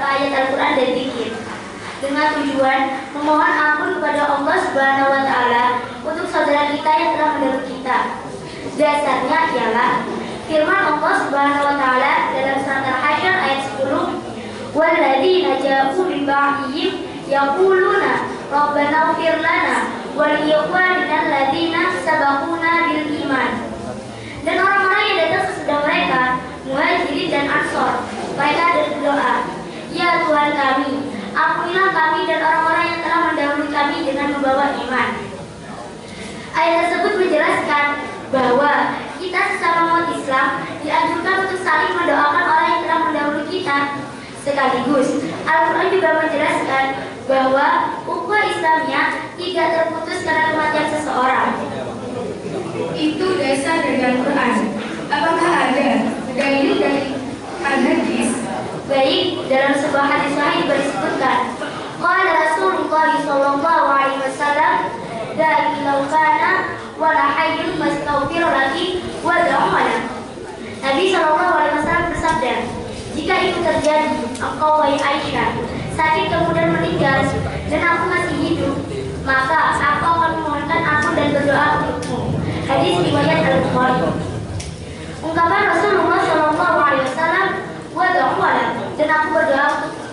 beberapa ayat Al-Quran dan zikir dengan tujuan memohon ampun kepada Allah Subhanahu wa Ta'ala untuk saudara kita yang telah mendahului kita. Dasarnya ialah firman Allah Subhanahu wa Ta'ala dalam surat Al-Hasyr ayat 10, "Walladzina ja'u min ba'dihim yaquluna rabbana ighfir lana wa li ikhwanina alladzina sabaquna bil iman." Dan orang-orang yang datang sesudah mereka, Muhajirin dan Ansor, mereka berdoa, "Ya Tuhan kami, ampunilah kami dan orang-orang yang telah mendahului kami dengan membawa iman." Ayat tersebut menjelaskan bahwa kita sesama umat Islam dianjurkan untuk saling mendoakan orang yang telah mendahului kita. Sekaligus, Al-Quran juga menjelaskan bahwa ukhuwah Islamnya tidak terputus karena kematian seseorang. Itu dasar dari Al-Quran. Apakah ada dalil dari hadis? Baik, dalam sebuah hadis sahih disebutkan, qala Rasulullah sallallahu alaihi wasallam, la ilaha kana wa la hayyun mastaghfir laki wa da'wana. Nabi sallallahu alaihi wasallam bersabda, "Jika itu terjadi, engkau wahai Aisyah sakit kemudian meninggal dan aku masih hidup, maka aku akan memohonkan ampun dan berdoa untukmu." Hadis riwayat Al-Bukhari. Ungkapan Rasulullah sallallahu alaihi wasallam, "Wa da'wana," dan aku berdoa untukmu,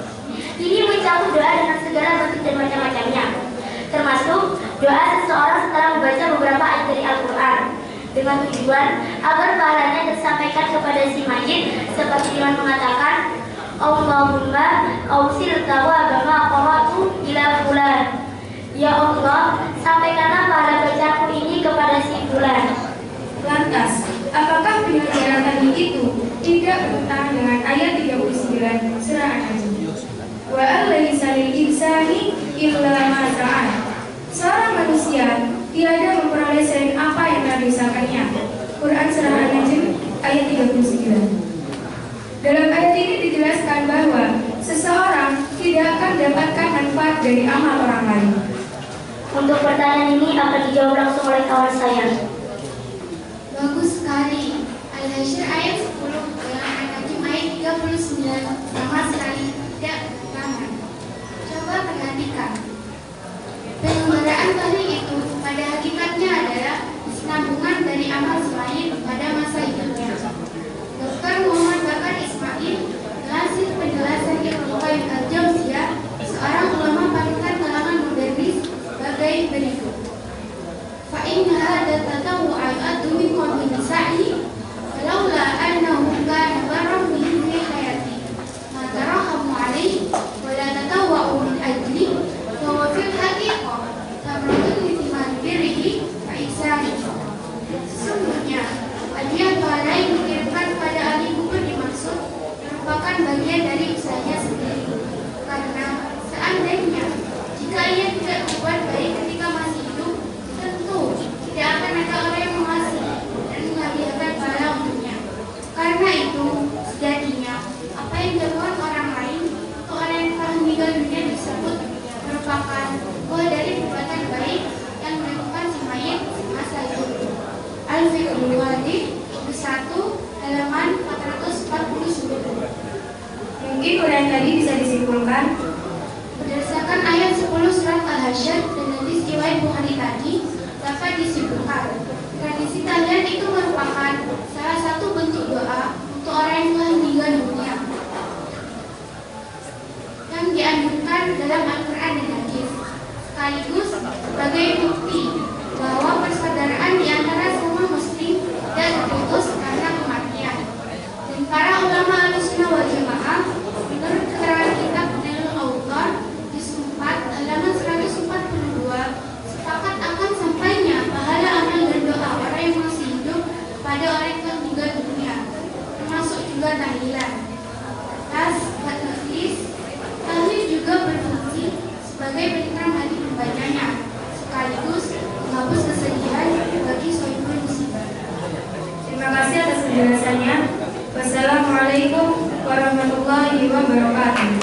ini mencakup doa dengan segala bentuk dan macam-macamnya, termasuk doa seseorang setelah membaca beberapa ayat dari Al-Quran dengan tujuan agar pahalanya tersampaikan kepada si mayit, seperti dengan mengatakan, "Allahumma ausil thawaba ma qara'tu ila fulan." Ya Allah, sampaikanlah pahala bacaku ini kepada si fulan. Lantas, apakah pengajaran tadi itu tidak bertentangan dengan ayat 39 surah An-Najm? Wa alaysa lil insani illa ma sa'a. Seorang manusia tiada memperoleh selain apa yang telah diusahakannya. Quran surah An-Najm ayat 39. Dalam ayat ini dijelaskan bahwa seseorang tidak akan mendapatkan manfaat dari amal orang lain. Untuk pertanyaan ini akan dijawab langsung oleh kawan saya. Bagus sekali. Al-Hasyr ayat 10 dalam An-Najm ayat 39 sama sekali tidak bertentangan. Coba perhatikan. Penyelenggaraan tahlil itu pada hakikatnya adalah sinambungan dari amal selain pada masa hidupnya. Dr. Muhammad Bakar Ismail melansir penjelasan Ibnu Qayyim al-Jauziyah, seorang ulama panutan kalangan modernis, sebagai berikut. Fa inna hadza tatawwu'a yu'addu min qabil sa'i laula annahu kana barran bihi fi hayati ma tarahamu alayhi wa la tatawwa'u min ajli wa huwa fil haqiqah tamratun litiman birrihi wa ihsanihi. Sesungguhnya hadiah pahala yang dikirimkan pada ahli kubur dimaksud merupakan bagian dari usahanya sendiri, karena seandainya jika ia tidak berbuat baik ketika masih hidup, tentu tidak akan ada orang yang mengasihi dan menghadiahkan pahala untuknya. Karena itu, sejatinya apa yang dilakukan orang lain untuk orang yang telah meninggal dunia disebut merupakan buah dari perbuatan baik yang dilakukan si mayit semasa hidup. Al-Fiqhul Wadih 1 halaman 449. Mungkin uraian tadi bisa disimpulkan berdasarkan ayat 10 surat Al-Hasyr dan hadis riwayat Bukhari tadi, dapat disimpulkan tradisi tahlilan itu merupakan salah satu bentuk doa untuk orang yang telah meninggal dunia yang dianjurkan dalam Al-Quran dan hadis, sekaligus sebagai bukti bahwa persaudaraan di antara semua muslim tidak terputus karena kematian. Dan para ulama Ahlussunnah wal Jamaah menurut keterangan kitab Nailul Awtar juz 4 halaman 142 sepakat akan sampainya pahala amal dan doa orang yang masih hidup pada orang yang telah meninggal dunia, termasuk juga tahlilan. Tahlil juga berfungsi sebagai penenang hati pembacanya, sekaligus menghapus kesedihan bagi sohibul musibah. Terima kasih atas penjelasannya. Wassalamualaikum warahmatullahi wabarakatuh.